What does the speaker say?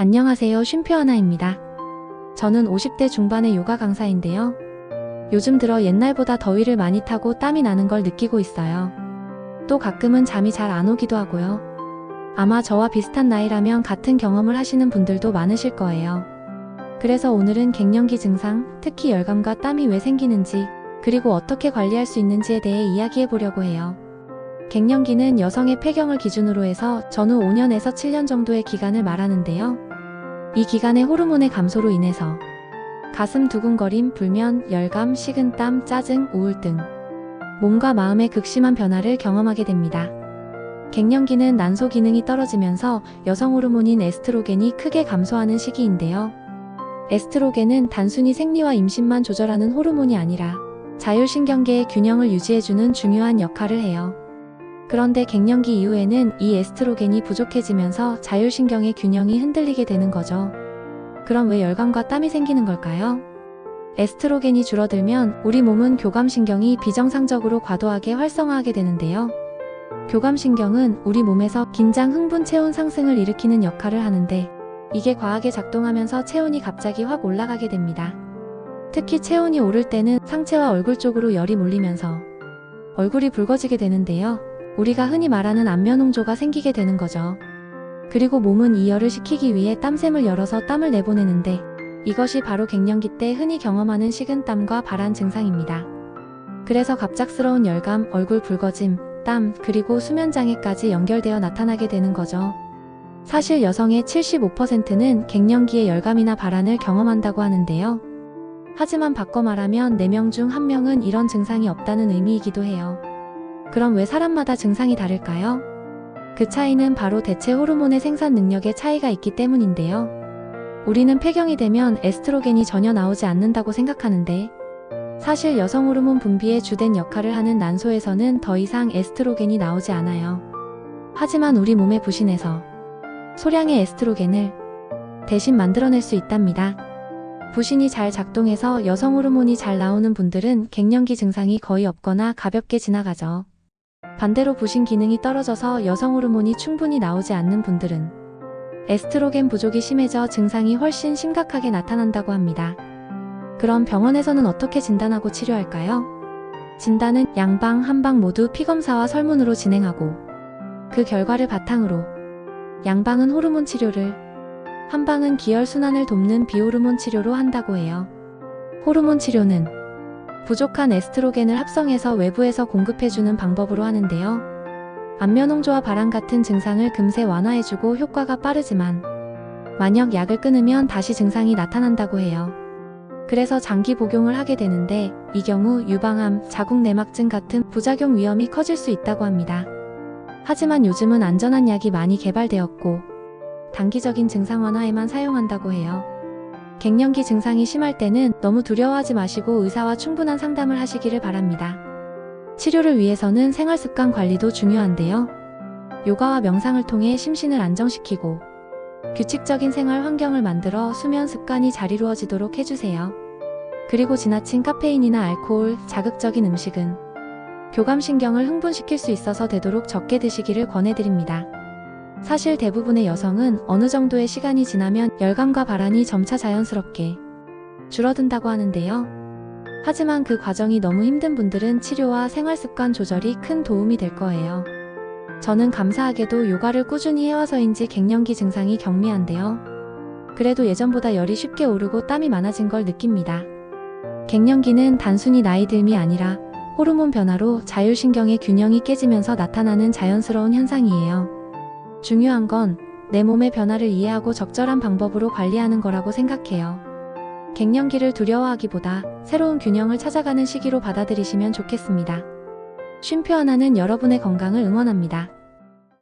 안녕하세요. 쉼표 하나입니다. 저는 50대 중반의 요가 강사인데요. 요즘 들어 옛날보다 더위를 많이 타고 땀이 나는 걸 느끼고 있어요. 또 가끔은 잠이 잘 안 오기도 하고요. 아마 저와 비슷한 나이라면 같은 경험을 하시는 분들도 많으실 거예요. 그래서 오늘은 갱년기 증상, 특히 열감과 땀이 왜 생기는지, 그리고 어떻게 관리할 수 있는지에 대해 이야기해 보려고 해요. 갱년기는 여성의 폐경을 기준으로 해서 전후 5년에서 7년 정도의 기간을 말하는데요. 이 기간의 호르몬의 감소로 인해서 가슴 두근거림, 불면, 열감, 식은땀, 짜증, 우울증, 몸과 마음의 극심한 변화를 경험하게 됩니다. 갱년기는 난소 기능이 떨어지면서 여성 호르몬인 에스트로겐이 크게 감소하는 시기인데요. 에스트로겐은 단순히 생리와 임신만 조절하는 호르몬이 아니라 자율신경계의 균형을 유지해주는 중요한 역할을 해요. 그런데 갱년기 이후에는 이 에스트로겐이 부족해지면서 자율신경의 균형이 흔들리게 되는 거죠. 그럼 왜 열감과 땀이 생기는 걸까요? 에스트로겐이 줄어들면 우리 몸은 교감신경이 비정상적으로 과도하게 활성화하게 되는데요. 교감신경은 우리 몸에서 긴장, 흥분, 체온 상승을 일으키는 역할을 하는데 이게 과하게 작동하면서 체온이 갑자기 확 올라가게 됩니다. 특히 체온이 오를 때는 상체와 얼굴 쪽으로 열이 몰리면서 얼굴이 붉어지게 되는데요. 우리가 흔히 말하는 안면홍조가 생기게 되는 거죠. 그리고 몸은 이 열을 식히기 위해 땀샘을 열어서 땀을 내보내는데 이것이 바로 갱년기 때 흔히 경험하는 식은땀과 발한 증상입니다. 그래서 갑작스러운 열감, 얼굴 붉어짐, 땀, 그리고 수면장애까지 연결되어 나타나게 되는 거죠. 사실 여성의 75%는 갱년기에 열감이나 발한을 경험한다고 하는데요. 하지만 바꿔 말하면 4명 중 1명은 이런 증상이 없다는 의미이기도 해요. 그럼 왜 사람마다 증상이 다를까요? 그 차이는 바로 대체 호르몬의 생산 능력에 차이가 있기 때문인데요. 우리는 폐경이 되면 에스트로겐이 전혀 나오지 않는다고 생각하는데 사실 여성 호르몬 분비의 주된 역할을 하는 난소에서는 더 이상 에스트로겐이 나오지 않아요. 하지만 우리 몸의 부신에서 소량의 에스트로겐을 대신 만들어낼 수 있답니다. 부신이 잘 작동해서 여성 호르몬이 잘 나오는 분들은 갱년기 증상이 거의 없거나 가볍게 지나가죠. 반대로 부신 기능이 떨어져서 여성 호르몬이 충분히 나오지 않는 분들은 에스트로겐 부족이 심해져 증상이 훨씬 심각하게 나타난다고 합니다. 그럼 병원에서는 어떻게 진단하고 치료할까요? 진단은 양방, 한방 모두 피검사와 설문으로 진행하고 그 결과를 바탕으로 양방은 호르몬 치료를, 한방은 기혈순환을 돕는 비호르몬 치료로 한다고 해요. 호르몬 치료는 부족한 에스트로겐을 합성해서 외부에서 공급해주는 방법으로 하는데요. 안면홍조와 발한 같은 증상을 금세 완화해주고 효과가 빠르지만 만약 약을 끊으면 다시 증상이 나타난다고 해요. 그래서 장기 복용을 하게 되는데 이 경우 유방암, 자궁내막증 같은 부작용 위험이 커질 수 있다고 합니다. 하지만 요즘은 안전한 약이 많이 개발되었고 단기적인 증상 완화에만 사용한다고 해요. 갱년기 증상이 심할 때는 너무 두려워하지 마시고 의사와 충분한 상담을 하시기를 바랍니다. 치료를 위해서는 생활습관 관리도 중요한데요. 요가와 명상을 통해 심신을 안정시키고 규칙적인 생활 환경을 만들어 수면 습관이 잘 이루어지도록 해주세요. 그리고 지나친 카페인이나 알코올, 자극적인 음식은 교감신경을 흥분시킬 수 있어서 되도록 적게 드시기를 권해드립니다. 사실 대부분의 여성은 어느 정도의 시간이 지나면 열감과 발한이 점차 자연스럽게 줄어든다고 하는데요. 하지만 그 과정이 너무 힘든 분들은 치료와 생활습관 조절이 큰 도움이 될 거예요. 저는 감사하게도 요가를 꾸준히 해와서인지 갱년기 증상이 경미한데요. 그래도 예전보다 열이 쉽게 오르고 땀이 많아진 걸 느낍니다. 갱년기는 단순히 나이 듦이 아니라 호르몬 변화로 자율신경의 균형이 깨지면서 나타나는 자연스러운 현상이에요. 중요한 건 내 몸의 변화를 이해하고 적절한 방법으로 관리하는 거라고 생각해요. 갱년기를 두려워하기보다 새로운 균형을 찾아가는 시기로 받아들이시면 좋겠습니다. 쉼표 하나는 여러분의 건강을 응원합니다.